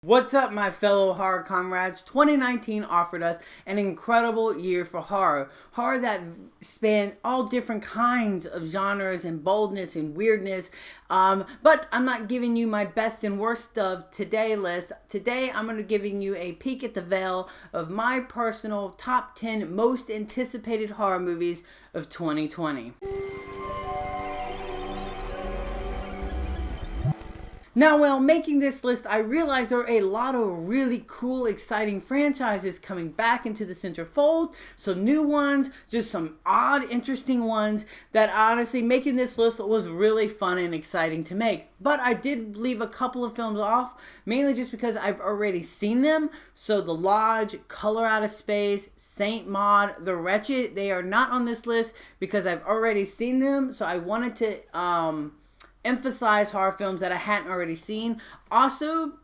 What's up, my fellow horror comrades? 2019 offered us an incredible year for horror. Horror that spanned all different kinds of genres and boldness and weirdness. But I'm not giving you my best and worst of today list. Today, I'm going to be giving you a peek at the veil of my personal top 10 most anticipated horror movies of 2020. Now, while making this list, I realized there are a lot of really cool, exciting franchises coming back into the centerfold. So new ones, just some odd, interesting ones that honestly, making this list was really fun and exciting to make. But I did leave a couple of films off, mainly just because I've already seen them. So The Lodge, Color Out of Space, Saint Maud, The Wretched, they are not on this list because I've already seen them. So I wanted to emphasize horror films that I hadn't already seen. Also,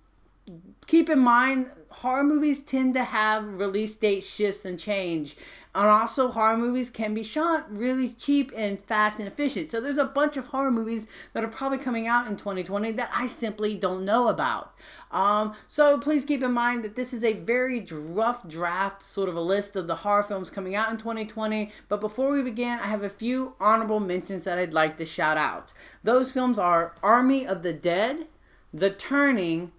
keep in mind, horror movies tend to have release date shifts and change. And also, horror movies can be shot really cheap and fast and efficient. So there's a bunch of horror movies that are probably coming out in 2020 that I simply don't know about. So please keep in mind that this is a very rough draft, sort of a list of the horror films coming out in 2020. But before we begin, I have a few honorable mentions that I'd like to shout out. Those films are Army of the Dead, The Turning,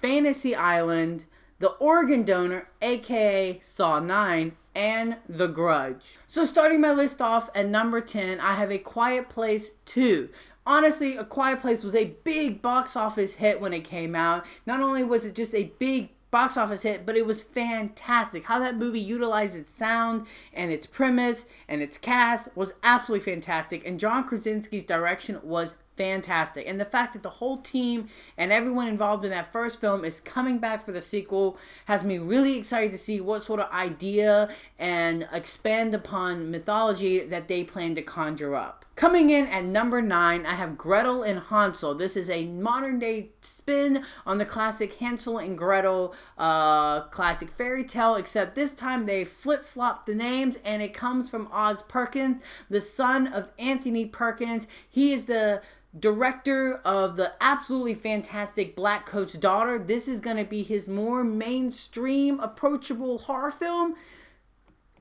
Fantasy Island, The Organ Donor, aka Saw 9, and The Grudge. So starting my list off at number 10, I have A Quiet Place 2. Honestly, A Quiet Place was a big box office hit when it came out. Not only was it just a big box office hit, but it was fantastic. How that movie utilized its sound and its premise and its cast was absolutely fantastic. And John Krasinski's direction was fantastic. And the fact that the whole team and everyone involved in that first film is coming back for the sequel has me really excited to see what sort of idea and expand upon mythology that they plan to conjure up. Coming in at number 9, I have Gretel and Hansel. This is a modern day spin on the classic Hansel and Gretel classic fairy tale, except this time they flip-flop the names, and it comes from Oz Perkins, the son of Anthony Perkins. He is the director of the absolutely fantastic Black Coat's Daughter. This is going to be his more mainstream, approachable horror film,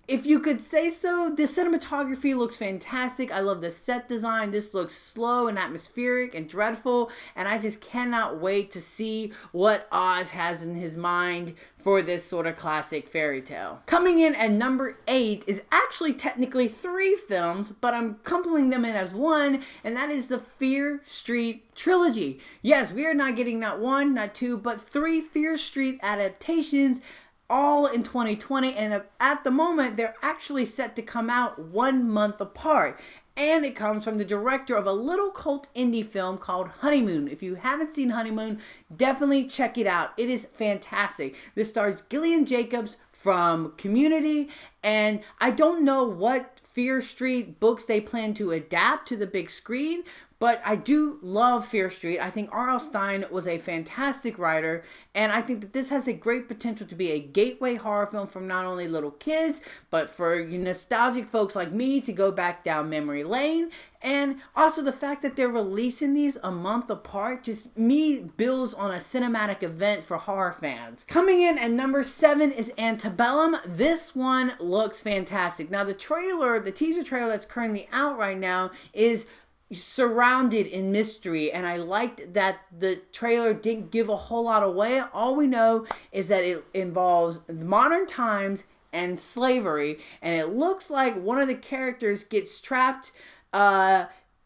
if you could say so. The cinematography looks fantastic. I love the set design. This looks slow and atmospheric and dreadful, and I just cannot wait to see what Oz has in his mind for this sort of classic fairy tale. Coming in at number 8 is actually technically 3 films, but I'm coupling them in as one, and that is the Fear Street Trilogy. Yes, we are not getting not 1, not 2, but 3 Fear Street adaptations, all in 2020, and at the moment they're actually set to come out 1 month apart. And it comes from the director of a little cult indie film called Honeymoon. If you haven't seen Honeymoon, definitely check it out. It is fantastic. This stars Gillian Jacobs from Community, and I don't know what Fear Street books they plan to adapt to the big screen, but I do love Fear Street. I think R.L. Stine was a fantastic writer, and I think that this has a great potential to be a gateway horror film for not only little kids, but for nostalgic folks like me to go back down memory lane. And also the fact that they're releasing these a month apart just builds on a cinematic event for horror fans. Coming in at number 7 is Antebellum. This one looks fantastic. Now the teaser trailer that's currently out right now is surrounded in mystery, and I liked that the trailer didn't give a whole lot away. All we know is that it involves modern times and slavery, and it looks like one of the characters gets trapped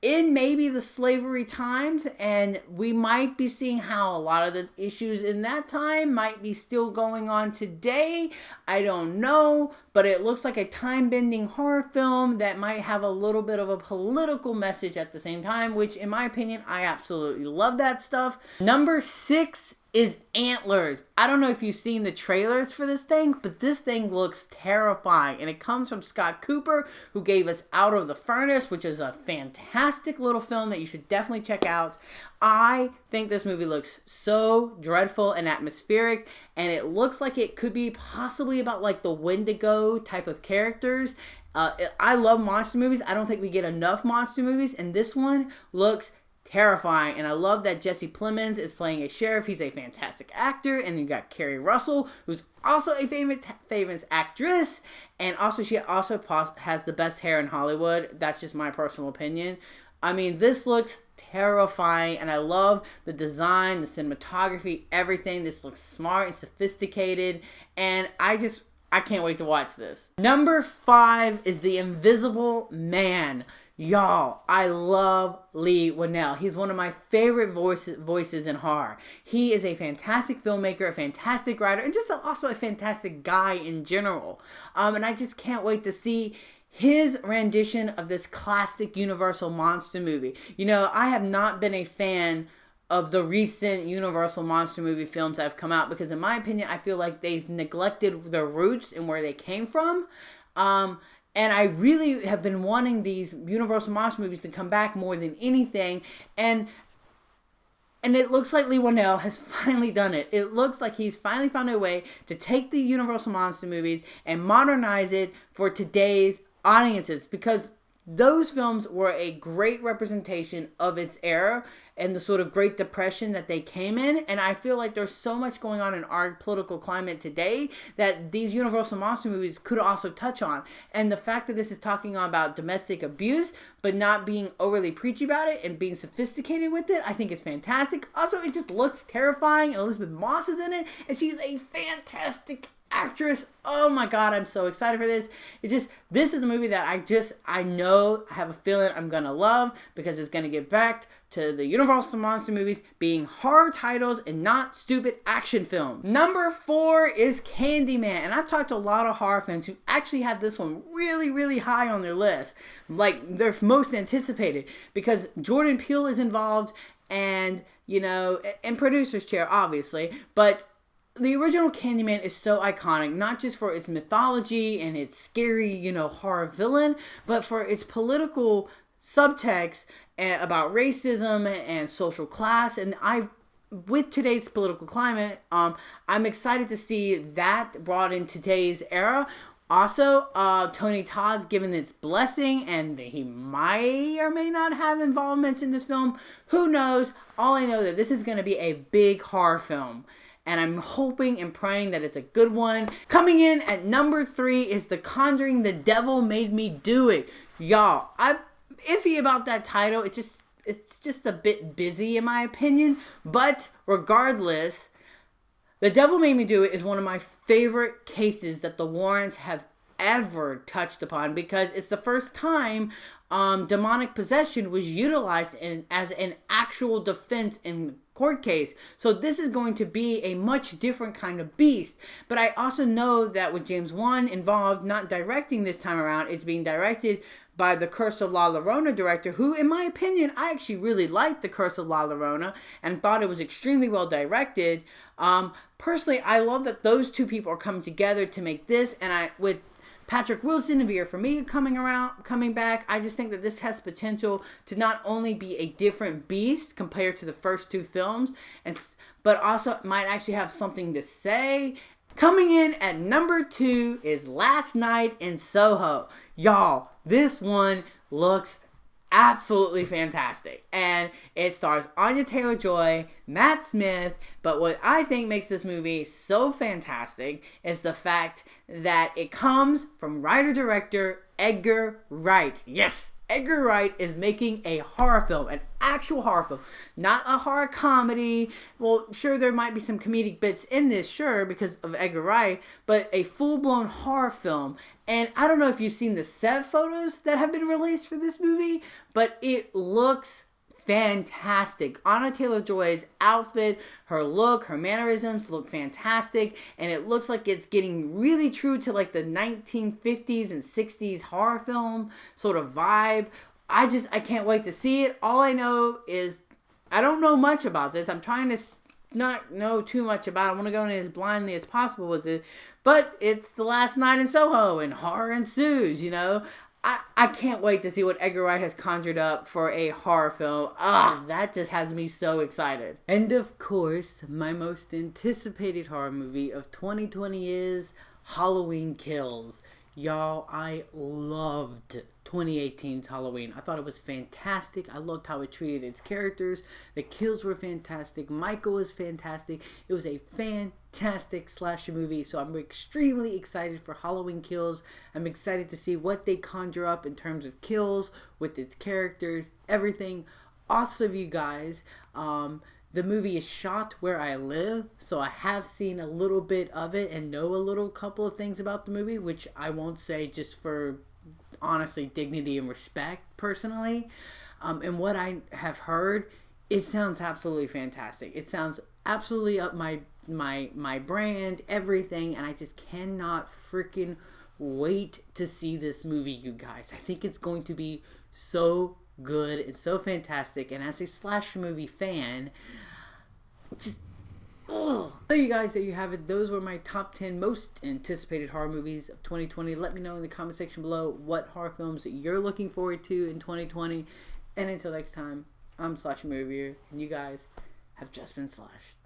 in maybe the slavery times, and we might be seeing how a lot of the issues in that time might be still going on today. I don't know, but it looks like a time-bending horror film that might have a little bit of a political message at the same time, which in my opinion, I absolutely love that stuff. Number 6 is Antlers. I don't know if you've seen the trailers for this thing, but this thing looks terrifying, and it comes from Scott Cooper, who gave us Out of the Furnace, which is a fantastic little film that you should definitely check out. I think this movie looks so dreadful and atmospheric, and it looks like it could be possibly about like the Wendigo type of characters. I love monster movies. I don't think we get enough monster movies, and this one looks terrifying. And I love that Jesse Plemons is playing a sheriff. He's a fantastic actor. And you got Kerry Russell, who's also a famous actress. And also she also has the best hair in Hollywood. That's just my personal opinion. I mean, this looks terrifying, and I love the design, the cinematography, everything. This looks smart and sophisticated, and I can't wait to watch this. Number 5 is The Invisible Man. Y'all, I love Leigh Whannell. He's one of my favorite voices in horror. He is a fantastic filmmaker, a fantastic writer, and just also a fantastic guy in general. And I just can't wait to see his rendition of this classic Universal monster movie. You know, I have not been a fan of the recent Universal monster movie films that have come out because, in my opinion, I feel like they've neglected their roots and where they came from. And I really have been wanting these Universal monster movies to come back more than anything. And it looks like Leigh Whannell has finally done it. It looks like he's finally found a way to take the Universal monster movies and modernize it for today's audiences, because those films were a great representation of its era and the sort of Great Depression that they came in. And I feel like there's so much going on in our political climate today that these Universal monster movies could also touch on. And the fact that this is talking about domestic abuse, but not being overly preachy about it and being sophisticated with it, I think is fantastic. Also, it just looks terrifying, and Elizabeth Moss is in it, and she's a fantastic actress. Oh my god, I'm so excited for this. This is a movie that I have a feeling I'm gonna love, because it's gonna get back to the Universal monster movies being horror titles and not stupid action films. Number 4 is Candyman, and I've talked to a lot of horror fans who actually have this one really, really high on their list, like their most anticipated, because Jordan Peele is involved, and and producer's chair obviously, but the original Candyman is so iconic, not just for its mythology and its scary, horror villain, but for its political subtext about racism and social class. And with today's political climate, I'm excited to see that brought in today's era. Also, Tony Todd's given its blessing, and he might or may not have involvements in this film. Who knows? All I know that this is going to be a big horror film, and I'm hoping and praying that it's a good one. Coming in at number 3 is The Conjuring, The Devil Made Me Do It. Y'all, I'm iffy about that title. It's just a bit busy in my opinion. But regardless, The Devil Made Me Do It is one of my favorite cases that the Warrens have ever touched upon, because it's the first time demonic possession was utilized as an actual defense in court case. So this is going to be a much different kind of beast. But I also know that with James Wan involved, not directing this time around, it's being directed by the Curse of La Llorona director, who, in my opinion, I actually really liked the Curse of La Llorona and thought it was extremely well directed. Personally, I love that those two people are coming together to make this, and with Patrick Wilson and Vera Farmiga coming back, I just think that this has potential to not only be a different beast compared to the first two films, but also might actually have something to say. Coming in at number 2 is Last Night in Soho. Y'all, this one looks absolutely fantastic, and it stars Anya Taylor-Joy, Matt Smith. But what I think makes this movie so fantastic is the fact that it comes from writer-director Edgar Wright. Yes, Edgar Wright is making a horror film, an actual horror film, not a horror comedy. Well, sure, there might be some comedic bits in this, sure, because of Edgar Wright, but a full-blown horror film. And I don't know if you've seen the set photos that have been released for this movie, but it looks fantastic. Anya Taylor-Joy's outfit, her look, her mannerisms look fantastic, and it looks like it's getting really true to like the 1950s and 60s horror film sort of vibe. I can't wait to see it. All I know is I don't know much about this. I'm trying to not know too much about it. I want to go in as blindly as possible with it, but it's The Last Night in Soho and horror ensues, I can't wait to see what Edgar Wright has conjured up for a horror film. That just has me so excited. And of course, my most anticipated horror movie of 2020 is Halloween Kills. Y'all, I loved 2018's Halloween. I thought it was fantastic. I loved how it treated its characters. The kills were fantastic. Michael was fantastic. It was a fantastic slasher movie. So I'm extremely excited for Halloween Kills. I'm excited to see what they conjure up in terms of kills with its characters, everything. Awesome, you guys. The movie is shot where I live, so I have seen a little bit of it and know a couple of things about the movie, which I won't say just for, honestly, dignity and respect personally. And what I have heard, it sounds absolutely fantastic. It sounds absolutely up my brand, everything, and I just cannot freaking wait to see this movie, you guys. I think it's going to be so good and so fantastic, and as a slasher movie fan, just so you guys, there you have it. Those were my top 10 most anticipated horror movies of 2020. Let me know in the comment section below what horror films you're looking forward to in 2020, and until next time, I'm Slasher Movie, and you guys have just been slashed.